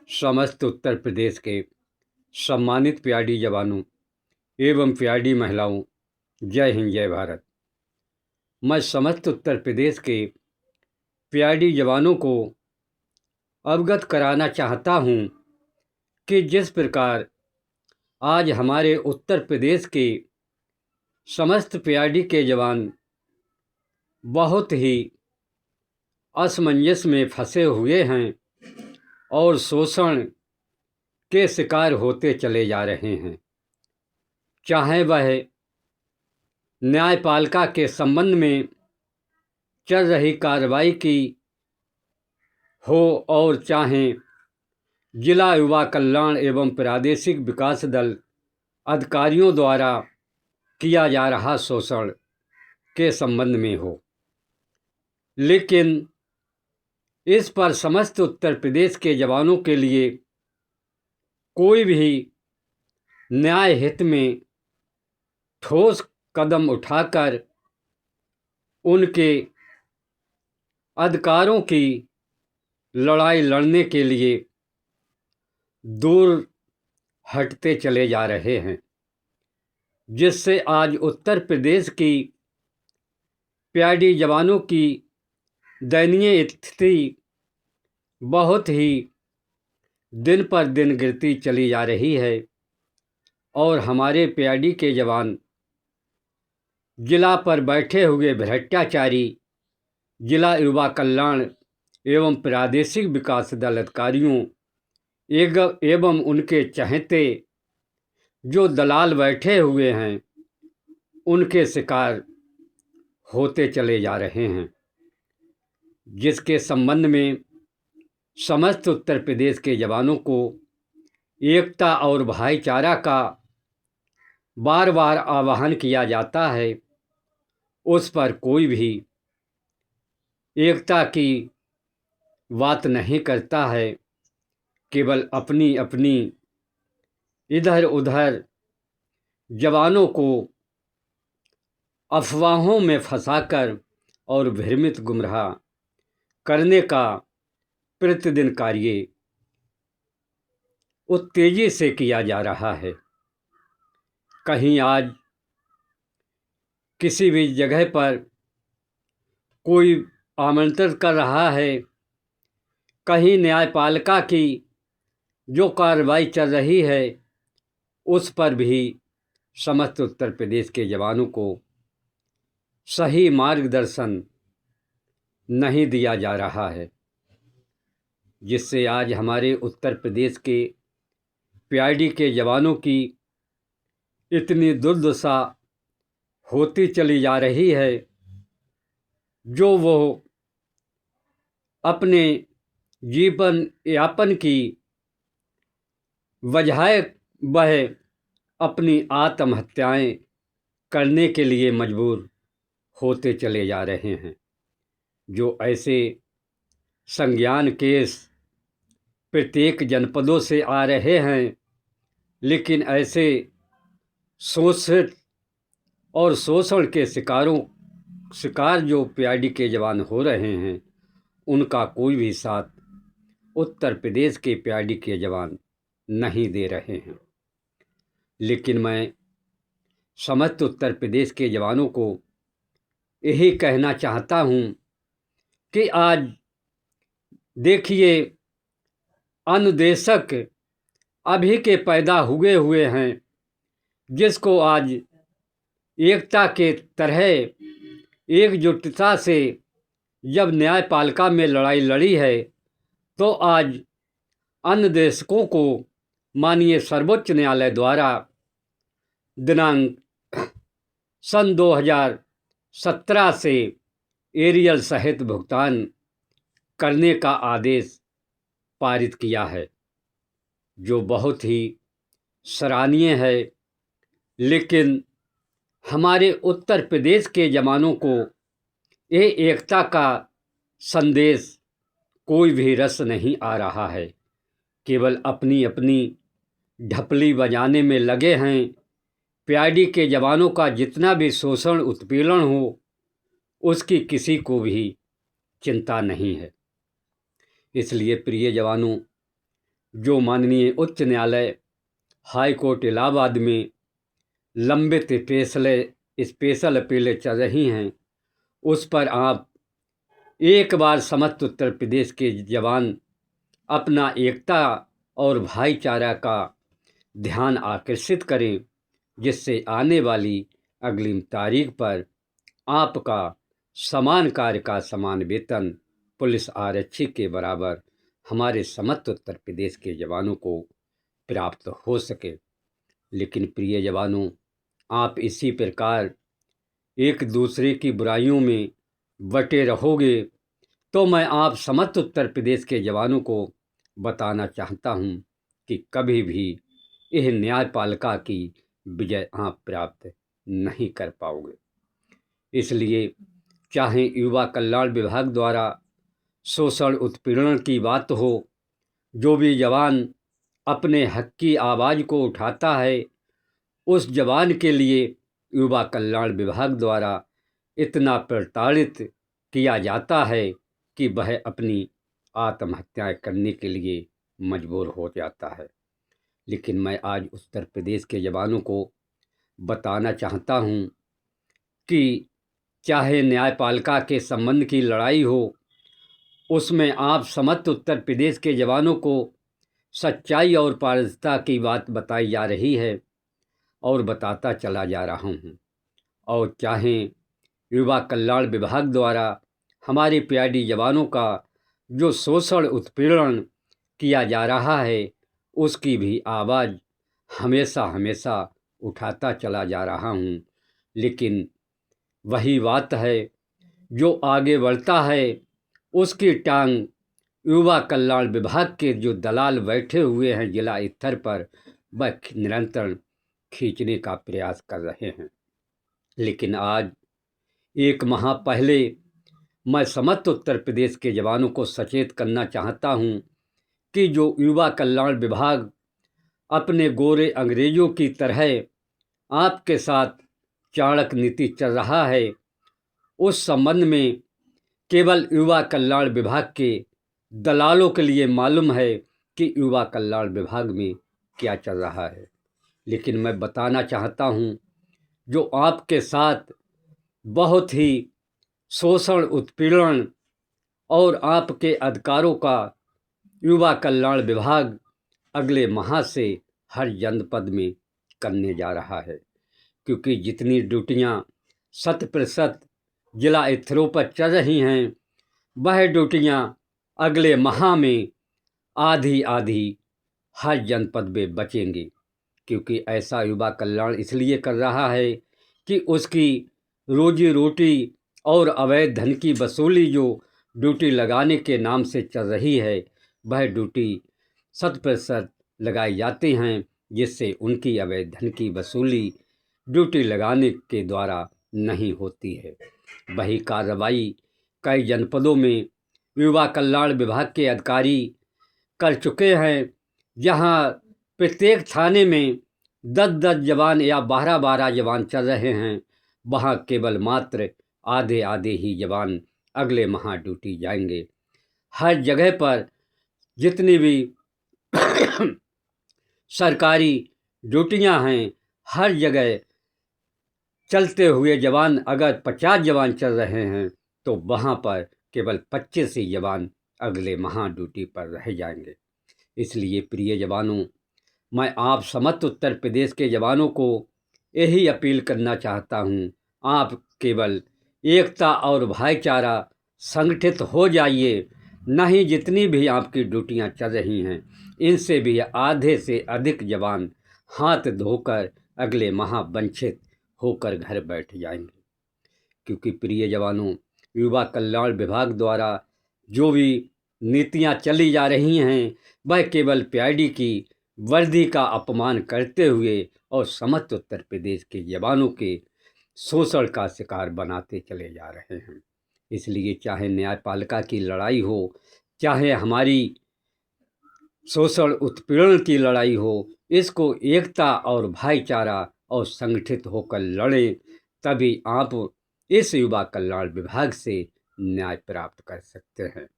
समस्त उत्तर प्रदेश के सम्मानित प्यारी जवानों एवं प्यारी महिलाओं, जय हिंद जय भारत। मैं समस्त उत्तर प्रदेश के प्यारी जवानों को अवगत कराना चाहता हूं कि जिस प्रकार आज हमारे उत्तर प्रदेश के समस्त प्यारी के जवान बहुत ही असमंजस में फंसे हुए हैं और शोषण के शिकार होते चले जा रहे हैं। चाहे वह न्यायपालिका के संबंध में चल रही कार्रवाई की हो और चाहे जिला युवा कल्याण एवं प्रादेशिक विकास दल अधिकारियों द्वारा किया जा रहा शोषण के संबंध में हो, लेकिन इस पर समस्त उत्तर प्रदेश के जवानों के लिए कोई भी न्याय हित में ठोस कदम उठाकर उनके अधिकारों की लड़ाई लड़ने के लिए दूर हटते चले जा रहे हैं, जिससे आज उत्तर प्रदेश की प्यारी जवानों की दयनीय स्थिति बहुत ही दिन पर दिन गिरती चली जा रही है और हमारे प्यारी के जवान जिला पर बैठे हुए भ्रष्टाचारी जिला युवा कल्याण एवं प्रादेशिक विकास दल अधिकारियों एवं उनके चहेते जो दलाल बैठे हुए हैं उनके शिकार होते चले जा रहे हैं, जिसके संबंध में समस्त उत्तर प्रदेश के जवानों को एकता और भाईचारा का बार बार आह्वान किया जाता है। उस पर कोई भी एकता की बात नहीं करता है, केवल अपनी अपनी इधर उधर जवानों को अफवाहों में फंसाकर और भ्रमित गुमराह करने का प्रतिदिन कार्य उत्तेजी से किया जा रहा है। कहीं आज किसी भी जगह पर कोई आमंत्रित कर रहा है, कहीं न्यायपालिका की जो कार्रवाई चल रही है उस पर भी समस्त उत्तर प्रदेश के जवानों को सही मार्गदर्शन नहीं दिया जा रहा है, जिससे आज हमारे उत्तर प्रदेश के प्यारी के जवानों की इतनी दुर्दशा होती चली जा रही है, जो वो अपने जीवन यापन की बजाय वह अपनी आत्महत्याएं करने के लिए मजबूर होते चले जा रहे हैं। जो ऐसे संज्ञान केस प्रत्येक जनपदों से आ रहे हैं, लेकिन ऐसे शोषित और शोषण के शिकार जो प्यारी के जवान हो रहे हैं, उनका कोई भी साथ उत्तर प्रदेश के प्यारी के जवान नहीं दे रहे हैं। लेकिन मैं समस्त उत्तर प्रदेश के जवानों को यही कहना चाहता हूं कि आज देखिए, अनुदेशक अभी के पैदा हुए हैं, जिसको आज एकता के तरह एकजुटता से जब न्यायपालिका में लड़ाई लड़ी है, तो आज अनुदेशकों को माननीय सर्वोच्च न्यायालय द्वारा दिनांक सन 2017 से एरियल सहित भुगतान करने का आदेश पारित किया है, जो बहुत ही सराहनीय है। लेकिन हमारे उत्तर प्रदेश के जवानों को ये एकता का संदेश कोई भी रस नहीं आ रहा है, केवल अपनी अपनी ढपली बजाने में लगे हैं। प्यारी के जवानों का जितना भी शोषण उत्पीड़न हो, उसकी किसी को भी चिंता नहीं है। इसलिए प्रिय जवानों, जो माननीय उच्च न्यायालय हाई कोर्ट इलाहाबाद में लंबित स्पेशल अपीलें चल रही हैं, उस पर आप एक बार समस्त उत्तर प्रदेश के जवान अपना एकता और भाईचारा का ध्यान आकर्षित करें, जिससे आने वाली अगली तारीख पर आपका समान कार्य का समान वेतन पुलिस आरक्षी के बराबर हमारे समस्त उत्तर प्रदेश के जवानों को प्राप्त हो सके। लेकिन प्रिय जवानों, आप इसी प्रकार एक दूसरे की बुराइयों में बटे रहोगे तो मैं आप समस्त उत्तर प्रदेश के जवानों को बताना चाहता हूं कि कभी भी यह न्यायपालिका की विजय आप प्राप्त नहीं कर पाओगे। इसलिए चाहे युवा कल्याण विभाग द्वारा शोषण उत्पीड़न की बात हो, जो भी जवान अपने हक की आवाज़ को उठाता है, उस जवान के लिए युवा कल्याण विभाग द्वारा इतना प्रताड़ित किया जाता है कि वह अपनी आत्महत्याएं करने के लिए मजबूर हो जाता है। लेकिन मैं आज उत्तर प्रदेश के जवानों को बताना चाहता हूं कि चाहे न्यायपालिका के संबंध की लड़ाई हो, उसमें आप समस्त उत्तर प्रदेश के जवानों को सच्चाई और पारदर्शिता की बात बताई जा रही है और बताता चला जा रहा हूँ। और चाहे युवा कल्याण विभाग द्वारा हमारे प्यारे जवानों का जो शोषण उत्पीड़न किया जा रहा है, उसकी भी आवाज़ हमेशा हमेशा उठाता चला जा रहा हूँ। लेकिन वही बात है, जो आगे बढ़ता है उसकी टांग युवा कल्याण विभाग के जो दलाल बैठे हुए हैं जिला स्तर पर, वह निरंतर खींचने का प्रयास कर रहे हैं। लेकिन आज एक माह पहले मैं समस्त उत्तर प्रदेश के जवानों को सचेत करना चाहता हूं कि जो युवा कल्याण विभाग अपने गोरे अंग्रेजों की तरह आपके साथ चाणक्य नीति चल रहा है, उस संबंध में केवल युवा कल्याण विभाग के दलालों के लिए मालूम है कि युवा कल्याण विभाग में क्या चल रहा है। लेकिन मैं बताना चाहता हूं, जो आपके साथ बहुत ही शोषण उत्पीड़न और आपके अधिकारों का युवा कल्याण विभाग अगले माह से हर जनपद में करने जा रहा है, क्योंकि जितनी ड्यूटियां 100% जिला स्तरों पर चल रही हैं, वह ड्यूटियां अगले माह में आधी आधी हर जनपद में बचेंगी। क्योंकि ऐसा युवा कल्याण इसलिए कर रहा है कि उसकी रोजी रोटी और अवैध धन की वसूली जो ड्यूटी लगाने के नाम से चल रही है, वह ड्यूटी 100% लगाई जाती हैं, जिससे उनकी अवैध धन की वसूली ड्यूटी लगाने के द्वारा नहीं होती है। वही कार्रवाई कई जनपदों में युवा कल्याण विभाग के अधिकारी कर चुके हैं, जहां प्रत्येक थाने में 10-10 जवान या 12-12 जवान चल रहे हैं। वहां केवल मात्र आधे आधे ही जवान अगले माह ड्यूटी जाएंगे। हर जगह पर जितनी भी सरकारी ड्यूटियां हैं, हर जगह चलते हुए जवान अगर 50 जवान चल रहे हैं, तो वहां पर केवल 25 ही जवान अगले माह ड्यूटी पर रह जाएंगे। इसलिए प्रिय जवानों, मैं आप समस्त उत्तर प्रदेश के जवानों को यही अपील करना चाहता हूँ, आप केवल एकता और भाईचारा संगठित हो जाइए। नहीं, जितनी भी आपकी ड्यूटियाँ चल रही हैं, इनसे भी आधे से अधिक जवान हाथ धोकर अगले माह वंचित होकर घर बैठ जाएंगे। क्योंकि प्रिय जवानों, युवा कल्याण विभाग द्वारा जो भी नीतियाँ चली जा रही हैं, वह केवल पीआईडी की वर्दी का अपमान करते हुए और समस्त उत्तर प्रदेश के जवानों के शोषण का शिकार बनाते चले जा रहे हैं। इसलिए चाहे न्यायपालिका की लड़ाई हो, चाहे हमारी शोषण उत्पीड़न की लड़ाई हो, इसको एकता और भाईचारा और संगठित होकर लड़ें, तभी आप इस युवा कल्याण विभाग से न्याय प्राप्त कर सकते हैं।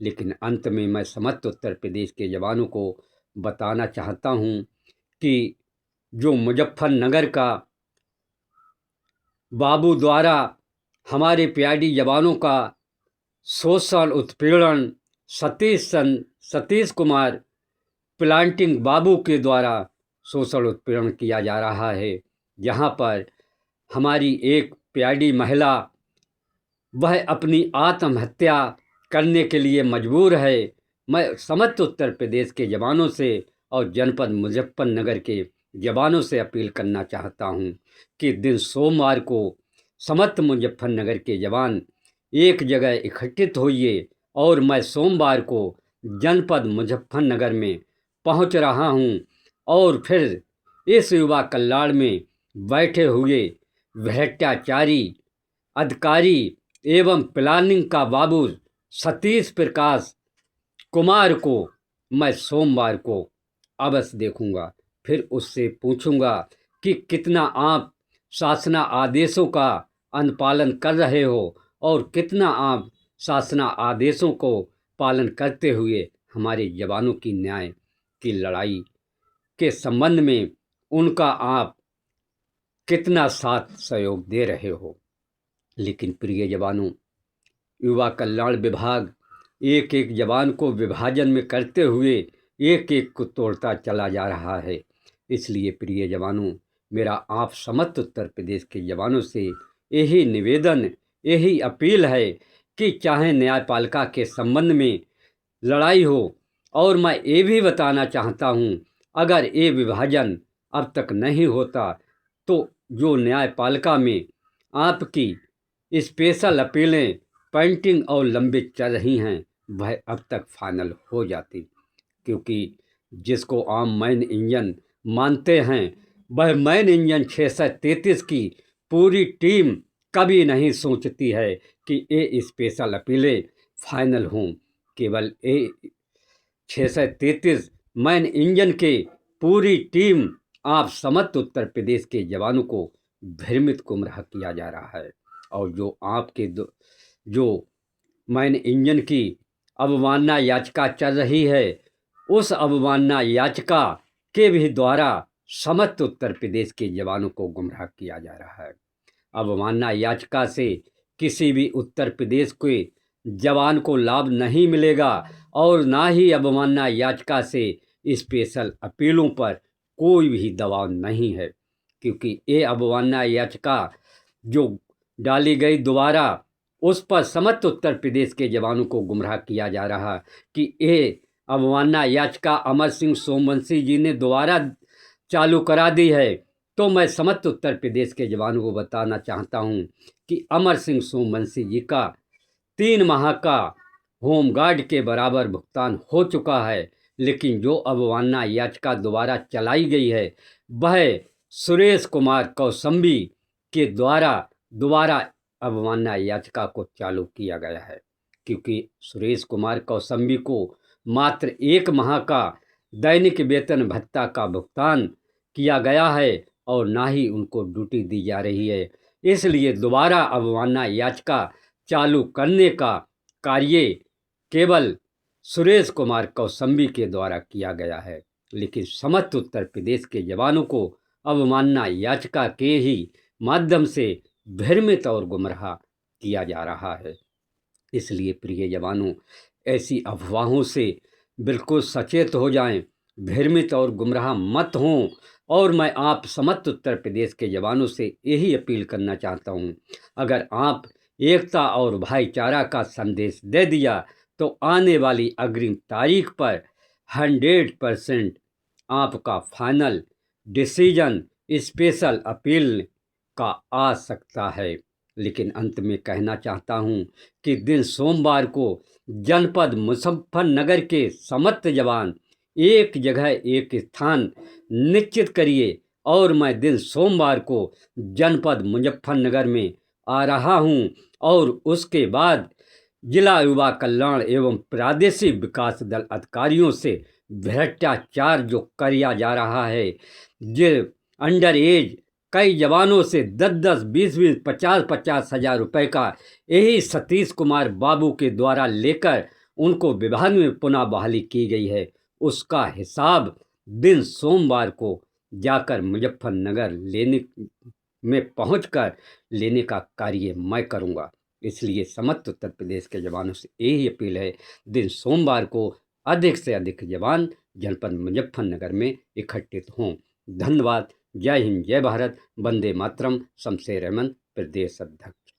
लेकिन अंत में मैं समस्त उत्तर प्रदेश के जवानों को बताना चाहता हूँ कि जो मुजफ्फरनगर का बाबू द्वारा हमारे पीआईडी जवानों का शोषण उत्पीड़न सतीश कुमार प्लांटिंग बाबू के द्वारा शोषण उत्पीड़न किया जा रहा है, जहाँ पर हमारी एक पीआईडी महिला वह अपनी आत्महत्या करने के लिए मजबूर है। मैं समस्त उत्तर प्रदेश के जवानों से और जनपद मुजफ्फरनगर के जवानों से अपील करना चाहता हूं कि दिन सोमवार को समस्त मुजफ्फरनगर के जवान एक जगह इकट्ठित होइए और मैं सोमवार को जनपद मुजफ्फरनगर में पहुंच रहा हूं और फिर इस युवा कल्याण में बैठे हुए भ्रष्टाचारी अधिकारी एवं प्लानिंग का बाबू सतीश प्रकाश कुमार को मैं सोमवार को अवश्य देखूंगा। फिर उससे पूछूंगा कि कितना आप शासना आदेशों का अनुपालन कर रहे हो और कितना आप शासना आदेशों को पालन करते हुए हमारे जवानों की न्याय की लड़ाई के संबंध में उनका आप कितना साथ सहयोग दे रहे हो। लेकिन प्रिय जवानों, युवा कल्याण विभाग एक एक जवान को विभाजन में करते हुए एक एक को तोड़ता चला जा रहा है। इसलिए प्रिय जवानों, मेरा आप समस्त उत्तर प्रदेश के जवानों से यही निवेदन, यही अपील है कि चाहे न्यायपालिका के संबंध में लड़ाई हो, और मैं ये भी बताना चाहता हूँ अगर ये विभाजन अब तक नहीं होता तो जो न्यायपालिका में आपकी स्पेशल अपीलें पेंटिंग और लंबित चल रही हैं वह अब तक फाइनल हो जाती, क्योंकि जिसको आम मैन इंजन मानते हैं वह मैन इंजन 633 की पूरी टीम कभी नहीं सोचती है कि ये स्पेशल अपीलें फाइनल हों। केवल ये 633 मैन इंजन के पूरी टीम आप समस्त उत्तर प्रदेश के जवानों को भ्रमित गुमराह किया जा रहा है। और जो आपके जो मैन इंजन की अवमानना याचिका चल रही है, उस अवमानना याचिका के भी द्वारा समस्त उत्तर प्रदेश के जवानों को गुमराह किया जा रहा है। अवमानना याचिका से किसी भी उत्तर प्रदेश के जवान को लाभ नहीं मिलेगा और ना ही अवमानना याचिका से स्पेशल अपीलों पर कोई भी दबाव नहीं है, क्योंकि ये अवमानना याचिका जो डाली गई दोबारा उस पर समस्त उत्तर प्रदेश के जवानों को गुमराह किया जा रहा कि ये अवमानना याचिका अमर सिंह सोमवंशी जी ने दोबारा चालू करा दी है। तो मैं समस्त उत्तर प्रदेश के जवानों को बताना चाहता हूं कि अमर सिंह सोमवंशी जी का 3 माह का होमगार्ड के बराबर भुगतान हो चुका है, लेकिन जो अवमानना याचिका दोबारा चलाई गई है वह सुरेश कुमार कौसंबी के द्वारा दोबारा अवमानना याचिका को चालू किया गया है, क्योंकि सुरेश कुमार कौसंबी को मात्र 1 माह का दैनिक वेतन भत्ता का भुगतान किया गया है और ना ही उनको ड्यूटी दी जा रही है। इसलिए दोबारा अवमानना याचिका चालू करने का कार्य केवल सुरेश कुमार कौसंबी के द्वारा किया गया है, लेकिन समस्त उत्तर प्रदेश के जवानों को अवमानना याचिका के ही माध्यम से भ्रमित और गुमराह किया जा रहा है। इसलिए प्रिय जवानों, ऐसी अफवाहों से बिल्कुल सचेत हो जाएं, भ्रमित और गुमराह मत हों। और मैं आप समस्त उत्तर प्रदेश के जवानों से यही अपील करना चाहता हूं, अगर आप एकता और भाईचारा का संदेश दे दिया तो आने वाली अग्रिम तारीख पर 100% आपका फाइनल डिसीजन स्पेशल अपील का आ सकता है। लेकिन अंत में कहना चाहता हूं कि दिन सोमवार को जनपद मुजफ्फरनगर के समस्त जवान एक जगह एक स्थान निश्चित करिए और मैं दिन सोमवार को जनपद मुजफ्फरनगर में आ रहा हूं और उसके बाद जिला युवा कल्याण एवं प्रादेशिक विकास दल अधिकारियों से भ्रष्टाचार जो किया जा रहा है, जो अंडर एज कई जवानों से 10-10, 20-20, 50-50 हज़ार रुपये का यही सतीश कुमार बाबू के द्वारा लेकर उनको विभाग में पुनः बहाली की गई है, उसका हिसाब दिन सोमवार को जाकर मुजफ्फरनगर में पहुंचकर लेने का कार्य मैं करूंगा। इसलिए समस्त उत्तर प्रदेश के जवानों से यही अपील है, दिन सोमवार को अधिक से अधिक जवान जनपद मुजफ्फरनगर में इकट्ठित हों। धन्यवाद। जय हिंद, जय भारत, वंदे मातरम। शमशेर अहमद, प्रदेश अध्यक्ष।